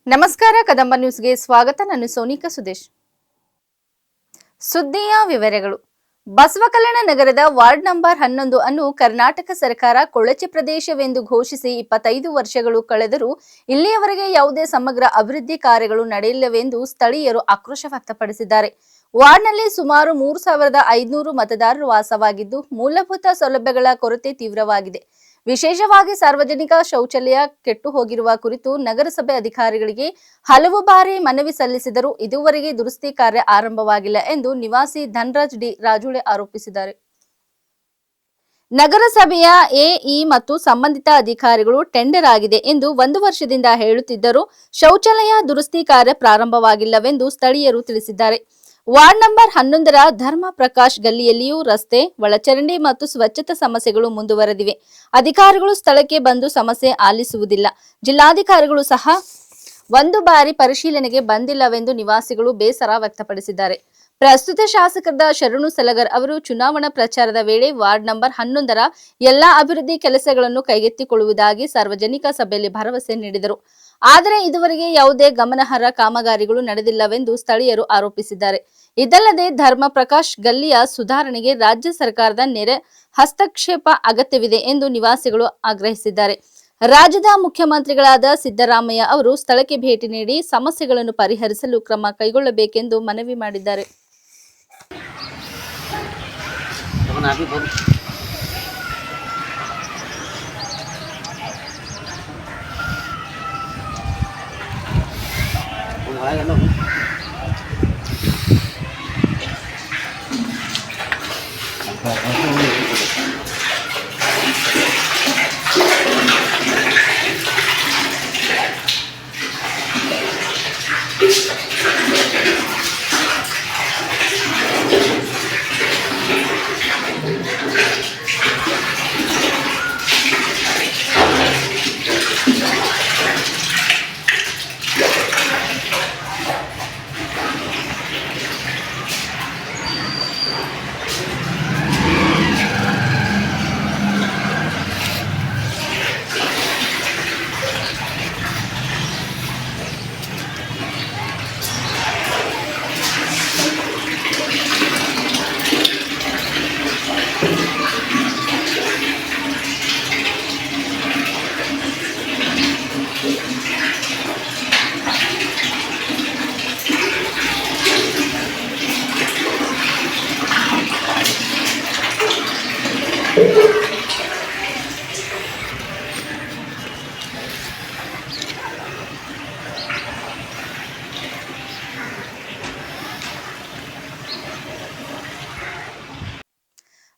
ನಮಸ್ಕಾರ. ಕದಂಬ ನ್ಯೂಸ್ಗೆ ಸ್ವಾಗತ. ನಾನು ಸೋನಿಕಾ ಸುದೇಶ್. ಸುದ್ದಿಯ ವಿವರಗಳು. ಬಸವಕಲ್ಯಾಣ ನಗರದ ವಾರ್ಡ್ ನಂಬರ್ 11 ಅನ್ನು ಕರ್ನಾಟಕ ಸರ್ಕಾರ ಕೊಳಚೆ ಪ್ರದೇಶವೆಂದು ಘೋಷಿಸಿ 25 ವರ್ಷಗಳು ಕಳೆದರೂ ಇಲ್ಲಿಯವರೆಗೆ ಯಾವುದೇ ಸಮಗ್ರ ಅಭಿವೃದ್ಧಿ ಕಾರ್ಯಗಳು ನಡೆಯಲಿಲ್ಲವೆಂದು ಸ್ಥಳೀಯರು ಆಕ್ರೋಶ ವ್ಯಕ್ತಪಡಿಸಿದ್ದಾರೆ. ವಾರ್ಡ್ನಲ್ಲಿ ಸುಮಾರು 3500 ಮತದಾರರು ವಾಸವಾಗಿದ್ದು ಮೂಲಭೂತ ಸೌಲಭ್ಯಗಳ ಕೊರತೆ ತೀವ್ರವಾಗಿದೆ. ವಿಶೇಷವಾಗಿ ಸಾರ್ವಜನಿಕ ಶೌಚಾಲಯ ಕೆಟ್ಟು ಹೋಗಿರುವ ಕುರಿತು ನಗರಸಭೆ ಅಧಿಕಾರಿಗಳಿಗೆ ಹಲವು ಬಾರಿ ಮನವಿ ಸಲ್ಲಿಸಿದರೂ ಇದುವರೆಗೆ ದುರಸ್ತಿ ಕಾರ್ಯ ಆರಂಭವಾಗಿಲ್ಲ ಎಂದು ನಿವಾಸಿ ಧನರಾಜ್ ಡಿ ರಾಜುಳೆ ಆರೋಪಿಸಿದ್ದಾರೆ. ನಗರಸಭೆಯ ಎಇ ಮತ್ತು ಸಂಬಂಧಿತ ಅಧಿಕಾರಿಗಳು ಟೆಂಡರ್ ಆಗಿದೆ ಎಂದು 1 ವರ್ಷದಿಂದ ಹೇಳುತ್ತಿದ್ದರೂ ಶೌಚಾಲಯ ದುರಸ್ತಿ ಕಾರ್ಯ ಪ್ರಾರಂಭವಾಗಿಲ್ಲವೆಂದು ಸ್ಥಳೀಯರು ತಿಳಿಸಿದ್ದಾರೆ. ವಾರ್ಡ್ ನಂಬರ್ 11ರ ಧರ್ಮ ಪ್ರಕಾಶ್ ಗಲ್ಲಿಯಲ್ಲಿಯೂ ರಸ್ತೆ, ಒಳಚರಂಡಿ ಮತ್ತು ಸ್ವಚ್ಛತಾ ಸಮಸ್ಯೆಗಳು ಮುಂದುವರೆದಿವೆ. ಅಧಿಕಾರಿಗಳು ಸ್ಥಳಕ್ಕೆ ಬಂದು ಸಮಸ್ಯೆ ಆಲಿಸುವುದಿಲ್ಲ. ಜಿಲ್ಲಾಧಿಕಾರಿಗಳು ಸಹ 1 ಬಾರಿ ಪರಿಶೀಲನೆಗೆ ಬಂದಿಲ್ಲವೆಂದು ನಿವಾಸಿಗಳು ಬೇಸರ ವ್ಯಕ್ತಪಡಿಸಿದ್ದಾರೆ. ಪ್ರಸ್ತುತ ಶಾಸಕರಾದ ಶರಣು ಸಲಗರ್ ಅವರು ಚುನಾವಣಾ ಪ್ರಚಾರದ ವೇಳೆ ವಾರ್ಡ್ ನಂಬರ್ 11ರ ಎಲ್ಲಾ ಅಭಿವೃದ್ಧಿ ಕೆಲಸಗಳನ್ನು ಕೈಗೆತ್ತಿಕೊಳ್ಳುವುದಾಗಿ ಸಾರ್ವಜನಿಕ ಸಭೆಯಲ್ಲಿ ಭರವಸೆ ನೀಡಿದರು. ಆದರೆ ಇದುವರೆಗೆ ಯಾವುದೇ ಗಮನಾರ್ಹ ಕಾಮಗಾರಿಗಳು ನಡೆದಿಲ್ಲವೆಂದು ಸ್ಥಳೀಯರು ಆರೋಪಿಸಿದ್ದಾರೆ. ಇದಲ್ಲದೆ ಧರ್ಮ ಪ್ರಕಾಶ್ ಗಲ್ಲಿಯ ಸುಧಾರಣೆಗೆ ರಾಜ್ಯ ಸರ್ಕಾರದ ನೆರೆ ಹಸ್ತಕ್ಷೇಪ ಅಗತ್ಯವಿದೆ ಎಂದು ನಿವಾಸಿಗಳು ಆಗ್ರಹಿಸಿದ್ದಾರೆ. ರಾಜ್ಯದ ಮುಖ್ಯಮಂತ್ರಿಗಳಾದ ಸಿದ್ದರಾಮಯ್ಯ ಅವರು ಸ್ಥಳಕ್ಕೆ ಭೇಟಿ ನೀಡಿ ಸಮಸ್ಯೆಗಳನ್ನು ಪರಿಹರಿಸಲು ಕ್ರಮ ಕೈಗೊಳ್ಳಬೇಕೆಂದು ಮನವಿ ಮಾಡಿದ್ದಾರೆ.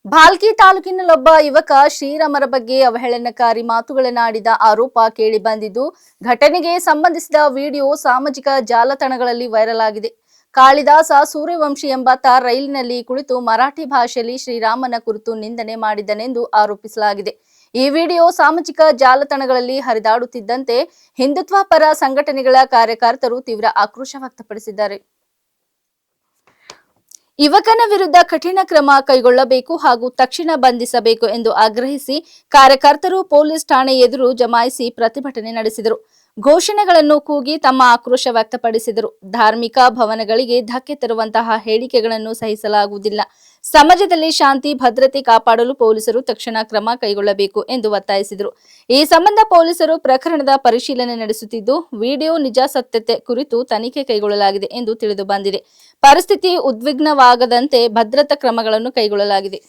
ಭಾಲ್ಕಿ ತಾಲೂಕಿನಲ್ಲೊಬ್ಬ ಯುವಕ ಶ್ರೀರಾಮರ ಬಗ್ಗೆ ಅವಹೇಳನಕಾರಿ ಮಾತುಗಳನ್ನಾಡಿದ ಆರೋಪ ಕೇಳಿಬಂದಿದ್ದು, ಘಟನೆಗೆ ಸಂಬಂಧಿಸಿದ ವಿಡಿಯೋ ಸಾಮಾಜಿಕ ಜಾಲತಾಣಗಳಲ್ಲಿ ವೈರಲ್ ಆಗಿದೆ. ಕಾಳಿದಾಸ ಸೂರ್ಯವಂಶಿ ಎಂಬಾತ ರೈಲಿನಲ್ಲಿ ಕುಳಿತು ಮರಾಠಿ ಭಾಷೆಯಲ್ಲಿ ಶ್ರೀರಾಮನ ಕುರಿತು ನಿಂದನೆ ಮಾಡಿದನೆಂದು ಆರೋಪಿಸಲಾಗಿದೆ. ಈ ವಿಡಿಯೋ ಸಾಮಾಜಿಕ ಜಾಲತಾಣಗಳಲ್ಲಿ ಹರಿದಾಡುತ್ತಿದ್ದಂತೆ ಹಿಂದುತ್ವ ಪರ ಸಂಘಟನೆಗಳ ಕಾರ್ಯಕರ್ತರು ತೀವ್ರ ಆಕ್ರೋಶ ವ್ಯಕ್ತಪಡಿಸಿದ್ದಾರೆ. ಯುವಕನ ವಿರುದ್ಧ ಕಠಿಣ ಕ್ರಮ ಕೈಗೊಳ್ಳಬೇಕು ಹಾಗೂ ತಕ್ಷಣ ಬಂಧಿಸಬೇಕು ಎಂದು ಆಗ್ರಹಿಸಿ ಕಾರ್ಯಕರ್ತರು ಪೊಲೀಸ್ ಠಾಣೆ ಎದುರು ಜಮಾಯಿಸಿ ಪ್ರತಿಭಟನೆ ನಡೆಸಿದರು. ಘೋಷಣೆಗಳನ್ನು ಕೂಗಿ ತಮ್ಮ ಆಕ್ರೋಶ ವ್ಯಕ್ತಪಡಿಸಿದರು. ಧಾರ್ಮಿಕ ಭವನಗಳಿಗೆ ಧಕ್ಕೆ ತರುವಂತಹ ಹೇಳಿಕೆಗಳನ್ನು ಸಹಿಸಲಾಗುವುದಿಲ್ಲ. ಸಮಾಜದಲ್ಲಿ ಶಾಂತಿ ಭದ್ರತೆ ಕಾಪಾಡಲು ಪೊಲೀಸರು ತಕ್ಷಣ ಕ್ರಮ ಕೈಗೊಳ್ಳಬೇಕು ಎಂದು ಒತ್ತಾಯಿಸಿದರು. ಈ ಸಂಬಂಧ ಪೊಲೀಸರು ಪ್ರಕರಣದ ಪರಿಶೀಲನೆ ನಡೆಸುತ್ತಿದ್ದು, ವಿಡಿಯೋ ನಿಜಾಸತ್ಯತೆ ಕುರಿತು ತನಿಖೆ ಕೈಗೊಳ್ಳಲಾಗಿದೆ ಎಂದು ತಿಳಿದು ಬಂದಿದೆ. ಪರಿಸ್ಥಿತಿ ಉದ್ವಿಗ್ನವಾಗದಂತೆ ಭದ್ರತಾ ಕ್ರಮಗಳನ್ನು ಕೈಗೊಳ್ಳಲಾಗಿದೆ.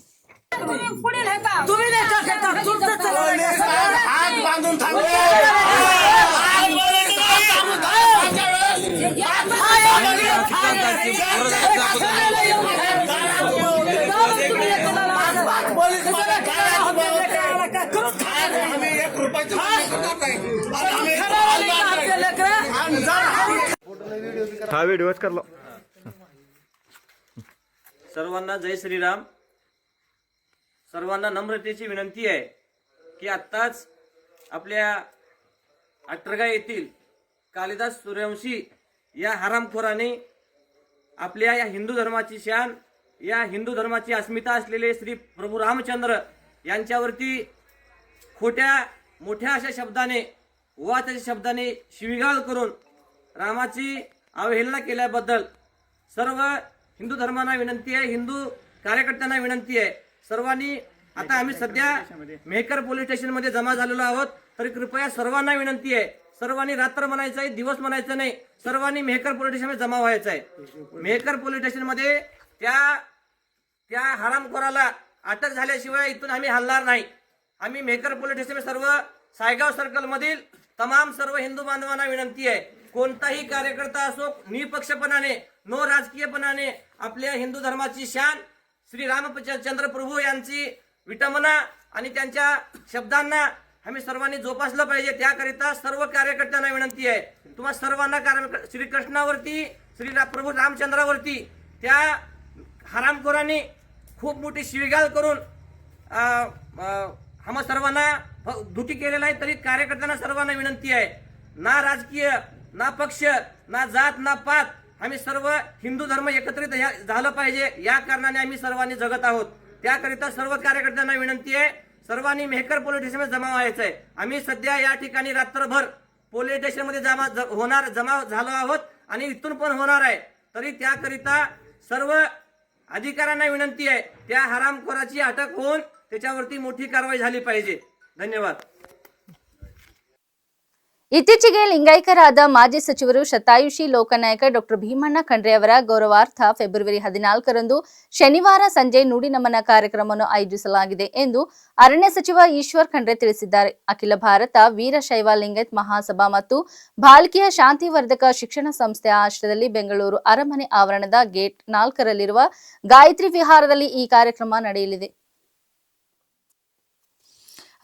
हा व्हिडिओच कर लो. सर्वांना जय श्रीराम. सर्वांना नम्रतेची विनंती आहे की आत्ताच आपल्या अट्टरगा येथील कालिदास सूर्यवंशी या हरामखोराने आपल्या या हिंदू धर्माची शान, या हिंदू धर्माची अस्मिता असलेले श्री प्रभू रामचंद्र यांच्यावरती खोट्या मोठ्या अशा शब्दाने वा त्याच्या शब्दाने शिवीगाळ करून रामाची अवहेलना केल्याबद्दल सर्व हिंदू धर्मांना विनंती आहे, हिंदू कार्यकर्त्यांना विनंती आहे, सर्वांनी आता आम्ही सध्या मेहकर पोलीस स्टेशन मध्ये जमा झालेलो आहोत, तरी कृपया सर्वांना विनंती आहे, सर्वांनी रात्र म्हणायचं आहे, दिवस म्हणायचं नाही, सर्वांनी मेहकर पोलीस स्टेशन मध्ये जमा व्हायचं आहे. मेहकर पोलीस स्टेशन मध्ये त्या हरामखोराला अटक झाल्याशिवाय इथून आम्ही हलणार नाही. आम्ही मेहकर पोलीस स्टेशन सर्व सायगाव सर्कल मधील तमाम सर्व हिंदू बांधवांना विनंती आहे, कोणताही कार्यकर्ता असो निपक्षपणाने नो राजकीयपणाने आपल्या हिंदू धर्माची शान श्री रामचंद्र प्रभू यांची विटंबना आणि त्यांच्या शब्दांना आम्ही सर्वांनी जोपासलं पाहिजे. त्याकरिता सर्व कार्यकर्त्यांना विनंती आहे, तुम्हा सर्वांना श्रीकृष्णावरती प्रभू रामचंद्रावरती त्या हरामखोरांनी खूप मोठी शिवीगाळ करून आम्हा सर्वांना दुखी केलेला आहे. तरी कार्यकर्त्यांना सर्वांना विनंती आहे, ना राजकीय ना पक्ष ना जात ना पात, आम्ही सर्व हिंदू धर्म एकत्रित झालं पाहिजे, या कारणाने आम्ही सर्वांनी जगत आहोत. त्याकरिता सर्व कार्यकर्त्यांना विनंती आहे, सर्वांनी मेहकर पोलीस स्टेशन जमा व्हायचं आहे. आम्ही सध्या या ठिकाणी रात्रभर पोलीस स्टेशन मध्ये जमा झालो आहोत आणि इथून पण होणार आहे. तरी त्याकरिता सर्व अधिकाऱ्यांना विनंती आहे, त्या हरामखोराची अटक होऊन त्याच्यावरती मोठी कारवाई झाली पाहिजे. धन्यवाद. ಇತ್ತೀಚೆಗೆ ಲಿಂಗೈಕ್ಯರಾದ ಮಾಜಿ ಸಚಿವರು ಶತಾಯುಷಿ ಲೋಕನಾಯಕ ಡಾಕ್ಟರ್ ಭೀಮಣ್ಣ ಖಂಡ್ರೆ ಅವರ ಗೌರವಾರ್ಥ ಫೆಬ್ರವರಿ 14ರಂದು ಶನಿವಾರ ಸಂಜೆ ನುಡಿ ನಮನ ಕಾರ್ಯಕ್ರಮವನ್ನು ಆಯೋಜಿಸಲಾಗಿದೆ ಎಂದು ಅರಣ್ಯ ಸಚಿವ ಈಶ್ವರ್ ಖಂಡ್ರೆ ತಿಳಿಸಿದ್ದಾರೆ. ಅಖಿಲ ಭಾರತ ವೀರಶೈವ ಲಿಂಗಾಯತ್ ಮಹಾಸಭಾ ಮತ್ತು ಭಾಲ್ಕಿಯ ಶಾಂತಿವರ್ಧಕ ಶಿಕ್ಷಣ ಸಂಸ್ಥೆಯ ಆಶ್ರಯದಲ್ಲಿ ಬೆಂಗಳೂರು ಅರಮನೆ ಆವರಣದ ಗೇಟ್ 4ರಲ್ಲಿರುವ ಗಾಯತ್ರಿ ವಿಹಾರದಲ್ಲಿ ಈ ಕಾರ್ಯಕ್ರಮ ನಡೆಯಲಿದೆ.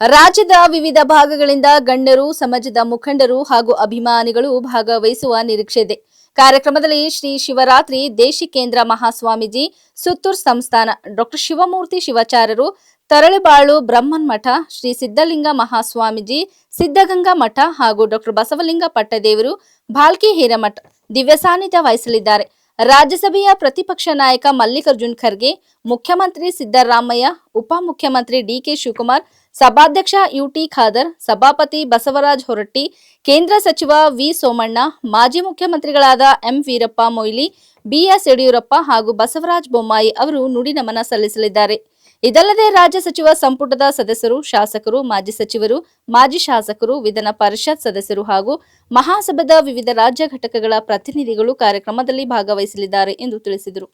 ರಾಜ್ಯದ ವಿವಿಧ ಭಾಗಗಳಿಂದ ಗಣ್ಯರು, ಸಮಾಜದ ಮುಖಂಡರು ಹಾಗೂ ಅಭಿಮಾನಿಗಳು ಭಾಗವಹಿಸುವ ನಿರೀಕ್ಷೆ ಇದೆ. ಕಾರ್ಯಕ್ರಮದಲ್ಲಿ ಶ್ರೀ ಶಿವರಾತ್ರಿ ದೇಶಿಕೇಂದ್ರ ಮಹಾಸ್ವಾಮೀಜಿ, ಸುತ್ತೂರು ಸಂಸ್ಥಾನ ಡಾಕ್ಟರ್ ಶಿವಮೂರ್ತಿ ಶಿವಾಚಾರ್ಯರು, ತರಳಬಾಳು ಬ್ರಹ್ಮನ್ ಮಠ, ಶ್ರೀ ಸಿದ್ದಲಿಂಗ ಮಹಾಸ್ವಾಮೀಜಿ, ಸಿದ್ದಗಂಗಾ ಮಠ ಹಾಗೂ ಡಾಕ್ಟರ್ ಬಸವಲಿಂಗ ಪಟ್ಟದೇವರು, ಭಾಲ್ಕಿ ಹಿರೇಮಠ ದಿವ್ಯ ಸಾನ್ನಿಧ್ಯ ವಹಿಸಲಿದ್ದಾರೆ. ರಾಜ್ಯಸಭೆಯ ಪ್ರತಿಪಕ್ಷ ನಾಯಕ ಮಲ್ಲಿಕಾರ್ಜುನ್ ಖರ್ಗೆ, ಮುಖ್ಯಮಂತ್ರಿ ಸಿದ್ದರಾಮಯ್ಯ, ಉಪಮುಖ್ಯಮಂತ್ರಿ ಡಿಕೆ ಶಿವಕುಮಾರ್, ಸಭಾಧ್ಯಕ್ಷ ಯುಟಿ ಖಾದರ್, ಸಭಾಪತಿ ಬಸವರಾಜ ಹೊರಟ್ಟಿ, ಕೇಂದ್ರ ಸಚಿವ ವಿ ಸೋಮಣ್ಣ, ಮಾಜಿ ಮುಖ್ಯಮಂತ್ರಿಗಳಾದ ಎಂ ವೀರಪ್ಪ ಮೊಯ್ಲಿ, ಬಿಎಸ್ ಯಡಿಯೂರಪ್ಪ ಹಾಗೂ ಬಸವರಾಜ ಬೊಮ್ಮಾಯಿ ಅವರು ನುಡಿ ನಮನ ಸಲ್ಲಿಸಲಿದ್ದಾರೆ. ಇದಲ್ಲದೆ ರಾಜ್ಯ ಸಚಿವ ಸಂಪುಟದ ಸದಸ್ಯರು, ಶಾಸಕರು, ಮಾಜಿ ಸಚಿವರು, ಮಾಜಿ ಶಾಸಕರು, ವಿಧಾನ ಪರಿಷತ್ ಸದಸ್ಯರು ಹಾಗೂ ಮಹಾಸಭಾದ ವಿವಿಧ ರಾಜ್ಯ ಘಟಕಗಳ ಪ್ರತಿನಿಧಿಗಳು ಕಾರ್ಯಕ್ರಮದಲ್ಲಿ ಭಾಗವಹಿಸಲಿದ್ದಾರೆ ಎಂದು ತಿಳಿಸಿದರು.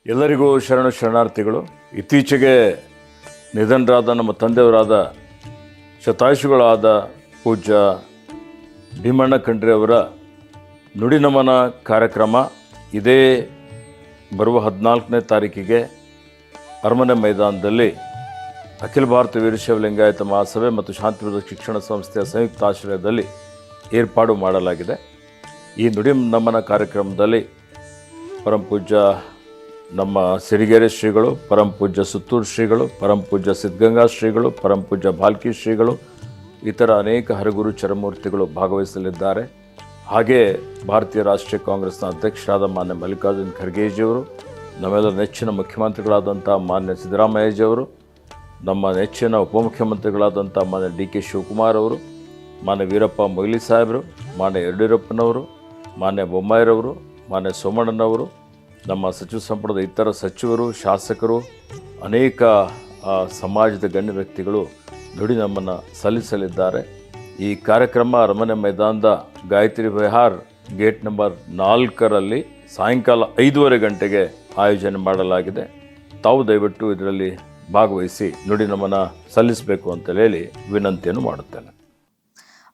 ಎಲ್ಲರಿಗೂ ಶರಣಾರ್ಥಿಗಳು. ಇತ್ತೀಚೆಗೆ ನಿಧನರಾದ ನಮ್ಮ ತಂದೆಯವರಾದ ಶತಾಯುಷಿಗಳಾದ ಪೂಜ್ಯ ಭೀಮಣ್ಣ ಖಂಡ್ರೆ ಅವರ ನುಡಿ ನಮನ ಕಾರ್ಯಕ್ರಮ ಇದೇ ಬರುವ 14ನೇ ತಾರೀಕಿಗೆ ಅರಮನೆ ಮೈದಾನದಲ್ಲಿ ಅಖಿಲ ಭಾರತ ವೀರಶೈವ ಲಿಂಗಾಯತ ಮಹಾಸಭೆ ಮತ್ತು ಶಾಂತಿವರ್ಧಕ ಶಿಕ್ಷಣ ಸಂಸ್ಥೆಯ ಸಂಯುಕ್ತ ಆಶ್ರಯದಲ್ಲಿ ಏರ್ಪಾಡು ಮಾಡಲಾಗಿದೆ. ಈ ನುಡಿ ನಮನ ಕಾರ್ಯಕ್ರಮದಲ್ಲಿ ಪರಂ ಪೂಜ್ಯ ನಮ್ಮ ಸಿರಿಗೆರೆ ಶ್ರೀಗಳು, ಪರಂ ಪೂಜ್ಯ ಸುತ್ತೂರು ಶ್ರೀಗಳು, ಪರಂ ಪೂಜ್ಯ ಸಿದ್ಧಗಂಗಾ ಶ್ರೀಗಳು, ಪರಂ ಪೂಜ್ಯ ಭಾಲ್ಕಿ ಶ್ರೀಗಳು, ಇತರ ಅನೇಕ ಹರಗುರು ಚರಮೂರ್ತಿಗಳು ಭಾಗವಹಿಸಲಿದ್ದಾರೆ. ಹಾಗೆ ಭಾರತೀಯ ರಾಷ್ಟ್ರೀಯ ಕಾಂಗ್ರೆಸ್ನ ಅಧ್ಯಕ್ಷರಾದ ಮಾನ್ಯ ಮಲ್ಲಿಕಾರ್ಜುನ್ ಖರ್ಗೆಜಿಯವರು, ನಮ್ಮೆಲ್ಲರ ನೆಚ್ಚಿನ ಮುಖ್ಯಮಂತ್ರಿಗಳಾದಂಥ ಮಾನ್ಯ ಸಿದ್ದರಾಮಯ್ಯಜಿಯವರು, ನಮ್ಮ ನೆಚ್ಚಿನ ಉಪಮುಖ್ಯಮಂತ್ರಿಗಳಾದಂಥ ಮಾನ್ಯ ಡಿ ಕೆ ಶಿವಕುಮಾರ್ ಅವರು, ಮಾನ್ಯ ವೀರಪ್ಪ ಮೊಯ್ಲಿ ಸಾಹೇಬರು, ಮಾನ್ಯ ಯಡಿಯೂರಪ್ಪನವರು, ಮಾನ್ಯ ಬೊಮ್ಮಾಯಿರವರು, ಮಾನ್ಯ ಸೋಮಣ್ಣನವರು, ನಮ್ಮ ಸಚಿವ ಸಂಪುಟದ ಇತರ ಸಚಿವರು, ಶಾಸಕರು, ಅನೇಕ ಸಮಾಜದ ಗಣ್ಯ ವ್ಯಕ್ತಿಗಳು ನುಡಿ ನಮನ ಸಲ್ಲಿಸಲಿದ್ದಾರೆ. ಈ ಕಾರ್ಯಕ್ರಮ ಅರಮನೆ ಮೈದಾನದ ಗಾಯತ್ರಿ ವಿಹಾರ್ ಗೇಟ್ ನಂಬರ್ 4ರಲ್ಲಿ ಸಾಯಂಕಾಲ 5:30 ಗಂಟೆಗೆ ಆಯೋಜನೆ ಮಾಡಲಾಗಿದೆ. ತಾವು ದಯವಿಟ್ಟು ಇದರಲ್ಲಿ ಭಾಗವಹಿಸಿ ನುಡಿ ನಮನ ಸಲ್ಲಿಸಬೇಕು ಅಂತ ಹೇಳಿ ವಿನಂತಿಯನ್ನು ಮಾಡುತ್ತೇನೆ.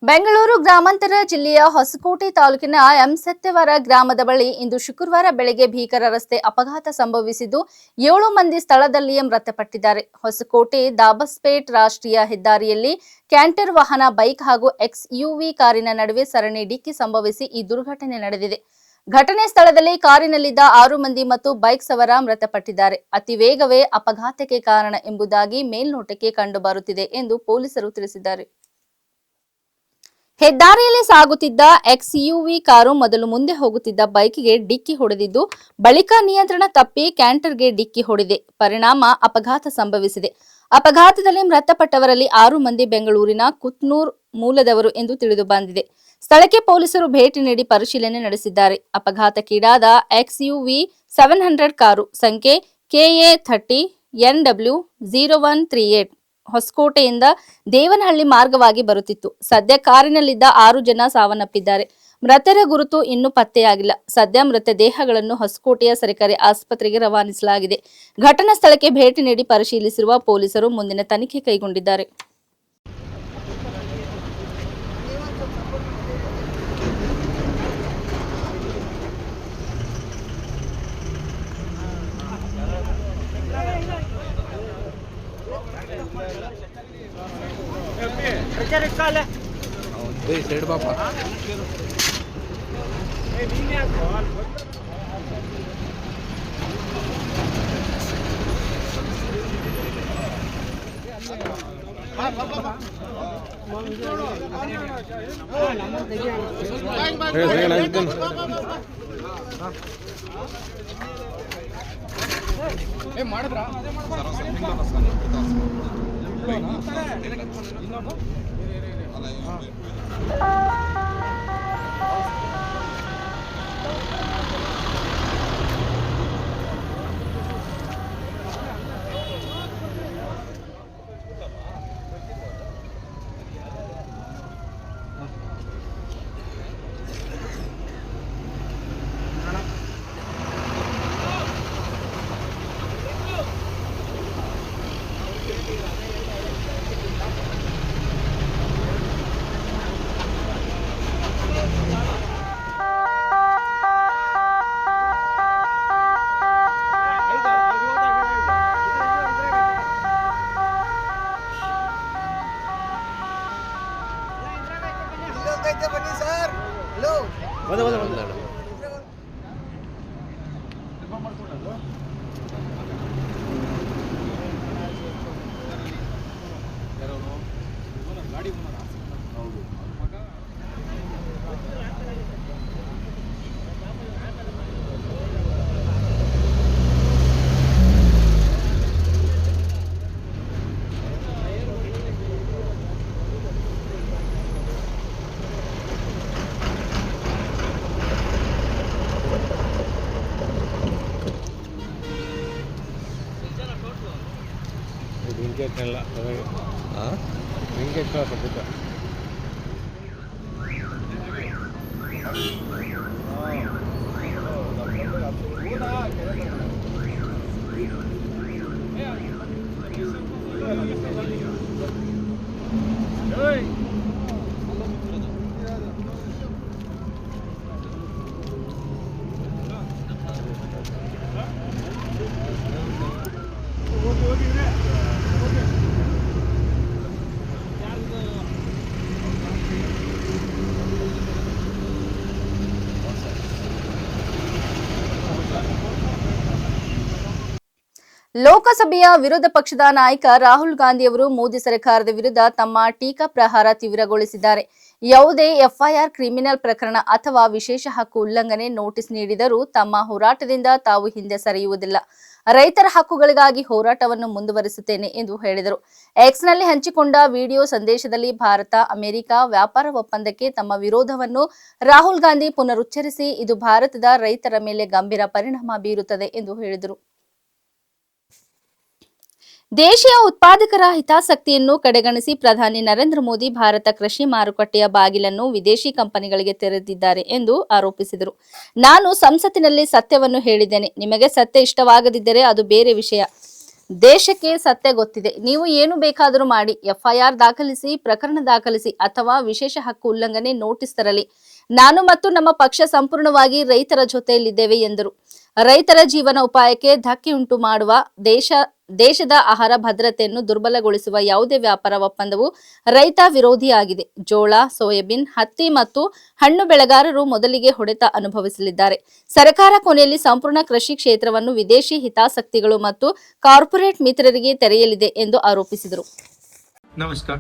ಬೆಂಗಳೂರು ಗ್ರಾಮಾಂತರ ಜಿಲ್ಲೆಯ ಹೊಸಕೋಟೆ ತಾಲೂಕಿನ ಎಂಸತ್ಯವರ ಗ್ರಾಮದ ಬಳಿ ಇಂದು ಶುಕ್ರವಾರ ಬೆಳಗ್ಗೆ ಭೀಕರ ರಸ್ತೆ ಅಪಘಾತ ಸಂಭವಿಸಿದ್ದು 7 ಮಂದಿ ಸ್ಥಳದಲ್ಲಿಯೇ ಮೃತಪಟ್ಟಿದ್ದಾರೆ. ಹೊಸಕೋಟೆ ದಾಬಸ್ಪೇಟ್ ರಾಷ್ಟ್ರೀಯ ಹೆದ್ದಾರಿಯಲ್ಲಿ ಕ್ಯಾಂಟರ್ ವಾಹನ, ಬೈಕ್ ಹಾಗೂ XUV ಕಾರಿನ ನಡುವೆ ಸರಣಿ ಡಿಕ್ಕಿ ಸಂಭವಿಸಿ ಈ ದುರ್ಘಟನೆ ನಡೆದಿದೆ. ಘಟನೆ ಸ್ಥಳದಲ್ಲಿ ಕಾರಿನಲ್ಲಿದ್ದ 6 ಮಂದಿ ಮತ್ತು ಬೈಕ್ ಸವಾರ ಮೃತಪಟ್ಟಿದ್ದಾರೆ. ಅತಿ ವೇಗವೇ ಅಪಘಾತಕ್ಕೆ ಕಾರಣ ಎಂಬುದಾಗಿ ಮೇಲ್ನೋಟಕ್ಕೆ ಕಂಡುಬರುತ್ತಿದೆ ಎಂದು ಪೊಲೀಸರು ತಿಳಿಸಿದ್ದಾರೆ. ಹೆದ್ದಾರಿಯಲ್ಲಿ ಸಾಗುತ್ತಿದ್ದ XUV ಕಾರು ಮೊದಲು ಮುಂದೆ ಹೋಗುತ್ತಿದ್ದ ಬೈಕ್ಗೆ ಡಿಕ್ಕಿ ಹೊಡೆದಿದ್ದು, ಬಳಿಕ ನಿಯಂತ್ರಣ ತಪ್ಪಿ ಕ್ಯಾಂಟರ್ಗೆ ಡಿಕ್ಕಿ ಹೊಡೆದಿದೆ. ಪರಿಣಾಮ ಅಪಘಾತ ಸಂಭವಿಸಿದೆ. ಅಪಘಾತದಲ್ಲಿ ಮೃತಪಟ್ಟವರಲ್ಲಿ 6 ಮಂದಿ ಬೆಂಗಳೂರಿನ ಕುತ್ನೂರ್ ಮೂಲದವರು ಎಂದು ತಿಳಿದು ಬಂದಿದೆ. ಸ್ಥಳಕ್ಕೆ ಪೊಲೀಸರು ಭೇಟಿ ನೀಡಿ ಪರಿಶೀಲನೆ ನಡೆಸಿದ್ದಾರೆ. ಅಪಘಾತಕ್ಕೀಡಾದ XUV 700 ಕಾರು ಸಂಖ್ಯೆ KA30 NW 0138 ಹೊಸಕೋಟೆಯಿಂದ ದೇವನಹಳ್ಳಿ ಮಾರ್ಗವಾಗಿ ಬರುತ್ತಿತ್ತು. ಸದ್ಯ ಕಾರಿನಲ್ಲಿದ್ದ 6 ಜನ ಸಾವನ್ನಪ್ಪಿದ್ದಾರೆ. ಮೃತರ ಗುರುತು ಇನ್ನೂ ಪತ್ತೆಯಾಗಿಲ್ಲ. ಸದ್ಯ ಮೃತದೇಹಗಳನ್ನು ಹೊಸಕೋಟೆಯ ಸರ್ಕಾರಿ ಆಸ್ಪತ್ರೆಗೆ ರವಾನಿಸಲಾಗಿದೆ. ಘಟನಾ ಸ್ಥಳಕ್ಕೆ ಭೇಟಿ ನೀಡಿ ಪರಿಶೀಲಿಸಿರುವ ಪೊಲೀಸರು ಮುಂದಿನ ತನಿಖೆ ಕೈಗೊಂಡಿದ್ದಾರೆ. ಬನ್ನಿ ಸರ್. ಹಲೋ ಲೋಕಸಭೆಯ ವಿರೋಧ ಪಕ್ಷದ ನಾಯಕ ರಾಹುಲ್ ಗಾಂಧಿ ಅವರು ಮೋದಿ ಸರ್ಕಾರದ ವಿರುದ್ಧ ತಮ್ಮ ಟೀಕಾ ಪ್ರಹಾರ ತೀವ್ರಗೊಳಿಸಿದ್ದಾರೆ. ಯಾವುದೇ FIR, ಕ್ರಿಮಿನಲ್ ಪ್ರಕರಣ ಅಥವಾ ವಿಶೇಷ ಹಕ್ಕು ಉಲ್ಲಂಘನೆ ನೋಟಿಸ್ ನೀಡಿದರೂ ತಮ್ಮ ಹೋರಾಟದಿಂದ ತಾವು ಹಿಂದೆ ಸರಿಯುವುದಿಲ್ಲ. ರೈತರ ಹಕ್ಕುಗಳಿಗಾಗಿ ಹೋರಾಟವನ್ನು ಮುಂದುವರಿಸುತ್ತೇನೆ ಎಂದು ಹೇಳಿದರು. ಎಕ್ಸ್ನಲ್ಲಿ ಹಂಚಿಕೊಂಡ ವಿಡಿಯೋ ಸಂದೇಶದಲ್ಲಿ ಭಾರತ ಅಮೆರಿಕ ವ್ಯಾಪಾರ ಒಪ್ಪಂದಕ್ಕೆ ತಮ್ಮ ವಿರೋಧವನ್ನು ರಾಹುಲ್ ಗಾಂಧಿ ಪುನರುಚ್ಚರಿಸಿ ಇದು ಭಾರತದ ರೈತರ ಮೇಲೆ ಗಂಭೀರ ಪರಿಣಾಮ ಬೀರುತ್ತದೆ ಎಂದು ಹೇಳಿದರು. ದೇಶೀಯ ಉತ್ಪಾದಕರ ಹಿತಾಸಕ್ತಿಯನ್ನು ಕಡೆಗಣಿಸಿ ಪ್ರಧಾನಿ ನರೇಂದ್ರ ಮೋದಿ ಭಾರತ ಕೃಷಿ ಮಾರುಕಟ್ಟೆಯ ಬಾಗಿಲನ್ನು ವಿದೇಶಿ ಕಂಪನಿಗಳಿಗೆ ತೆರೆದಿದ್ದಾರೆ ಎಂದು ಆರೋಪಿಸಿದರು. ನಾನು ಸಂಸತ್ತಿನಲ್ಲಿ ಸತ್ಯವನ್ನು ಹೇಳಿದ್ದೇನೆ. ನಿಮಗೆ ಸತ್ಯ ಇಷ್ಟವಾಗದಿದ್ದರೆ ಅದು ಬೇರೆ ವಿಷಯ. ದೇಶಕ್ಕೆ ಸತ್ಯ ಗೊತ್ತಿದೆ. ನೀವು ಏನು ಬೇಕಾದರೂ ಮಾಡಿ, FIR ದಾಖಲಿಸಿ, ಪ್ರಕರಣ ದಾಖಲಿಸಿ ಅಥವಾ ವಿಶೇಷ ಹಕ್ಕು ಉಲ್ಲಂಘನೆ ನೋಟಿಸ್ ತರಲಿ. ನಾನು ಮತ್ತು ನಮ್ಮ ಪಕ್ಷ ಸಂಪೂರ್ಣವಾಗಿ ರೈತರ ಜೊತೆಯಲ್ಲಿದ್ದೇವೆ ಎಂದರು. ರೈತರ ಜೀವನ ಉಪಾಯಕ್ಕೆ ಧಕ್ಕೆ ಉಂಟು ಮಾಡುವ ದೇಶದ ಆಹಾರ ಭದ್ರತೆಯನ್ನು ದುರ್ಬಲಗೊಳಿಸುವ ಯಾವುದೇ ವ್ಯಾಪಾರ ಒಪ್ಪಂದವು ರೈತ ವಿರೋಧಿಯಾಗಿದೆ. ಜೋಳ, ಸೋಯಾಬೀನ್, ಹತ್ತಿ ಮತ್ತು ಹಣ್ಣು ಬೆಳೆಗಾರರು ಮೊದಲಿಗೆ ಹೊಡೆತ ಅನುಭವಿಸಲಿದ್ದಾರೆ. ಸರ್ಕಾರ ಕೊನೆಯಲ್ಲಿ ಸಂಪೂರ್ಣ ಕೃಷಿ ಕ್ಷೇತ್ರವನ್ನು ವಿದೇಶಿ ಹಿತಾಸಕ್ತಿಗಳು ಮತ್ತು ಕಾರ್ಪೊರೇಟ್ ಮಿತ್ರರಿಗೆ ತೆರೆಯಲಿದೆ ಎಂದು ಆರೋಪಿಸಿದರು. नमस्कार.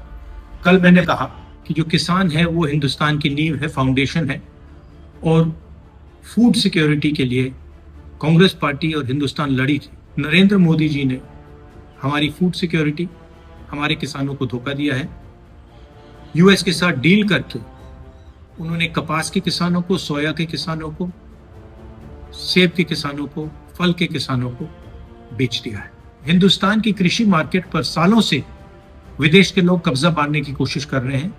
कल मैंने कहा कि जो किसान है वो हिंदुस्तान की नींव है, फाउंडेशन है, और फूड सिक्योरिटी के लिए कांग्रेस पार्टी और हिंदुस्तान लड़ी थी. नरेंद्र मोदी जी ने हमारी फूड सिक्योरिटी, हमारे किसानों को धोखा दिया है. यूएस के साथ डील करके उन्होंने कपास के किसानों को, सोया के किसानों को, सेब के किसानों को, फल के किसानों को बेच दिया है। हिंदुस्तान की कृषि मार्केट पर सालों से विदेश के लोग कब्जा मारने की कोशिश कर रहे हैं।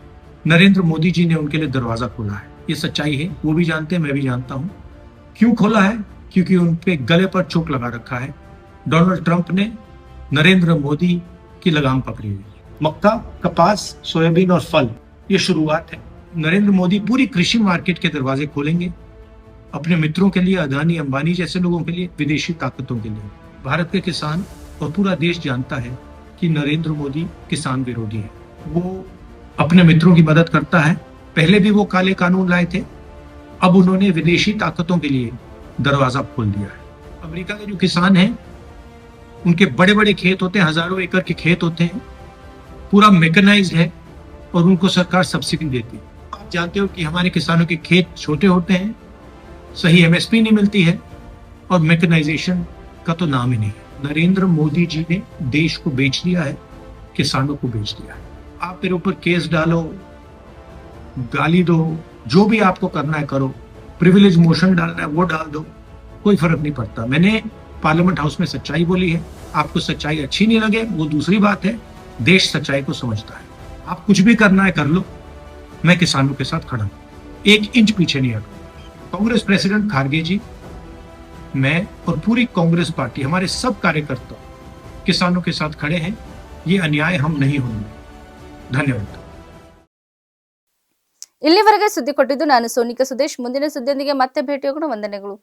नरेंद्र मोदी जी ने उनके लिए दरवाजा खोला है। ये सच्चाई है, वो भी जानते हैं, मैं भी जानता हूं। क्यों खोला है? क्योंकि उन पे गले पर चोट लगा रखा है। डोनाल्ड ट्रंप ने नरेंद्र मोदी की लगाम पकड़ी हुई है। मक्का, कपास, सोयाबीन और फल, ये शुरुआत है। नरेंद्र मोदी पूरी कृषि मार्केट के दरवाजे खोलेंगे अपने मित्रों के लिए, अदानी अंबानी जैसे लोगों के लिए, विदेशी ताकतों के लिए। भारत के किसान और पूरा देश जानता है कि नरेंद्र मोदी किसान विरोधी है। वो अपने मित्रों की मदद करता है। पहले भी वो काले कानून लाए थे, अब उन्होंने विदेशी ताकतों के लिए दरवाजा खोल दिया है। अमेरिका के जो किसान हैं, उनके बड़े बड़े खेत होते हैं, हजारों एकड़ के खेत होते हैं, पूरा मैकेनाइज्ड है और उनको सरकार सब्सिडी देती है। आप जानते हो कि हमारे किसानों के खेत छोटे होते हैं, सही एमएसपी नहीं मिलती है और मैकेनाइजेशन का तो नाम ही नहीं है। नरेंद्र मोदी जी ने देश को बेच दिया है, किसानों को बेच दिया है। आप मेरे ऊपर केस डालो, गाली दो, जो भी आपको करना है करो, प्रिविलेज मोशन डालना है वो डाल दो, कोई फर्क नहीं पड़ता। मैंने पार्लियामेंट हाउस में सच्चाई बोली है। आपको सच्चाई अच्छी नहीं लगे वो दूसरी बात है, देश सच्चाई को समझता है। आप कुछ भी करना है कर लो, मैं किसानों के साथ खड़ा हूं, 1 इंच पीछे नहीं हटूंगा। कांग्रेस प्रेसिडेंट खारगे जी, मैं और पूरी कांग्रेस पार्टी, हमारे सब कार्यकर्ता किसानों के साथ खड़े हैं। ये अन्याय हम नहीं होने देंगे। धन्यवाद। ಇಲ್ಲಿವರೆಗೆ ಸುದ್ದಿ ಕೊಟ್ಟಿದ್ದು ನಾನು ಸೋನಿಕಾ ಸುದೇಶ್. ಮುಂದಿನ ಸುದ್ದಿಯೊಂದಿಗೆ ಮತ್ತೆ ಭೇಟಿಯಾಗೋಣ. ವಂದನೆಗಳು.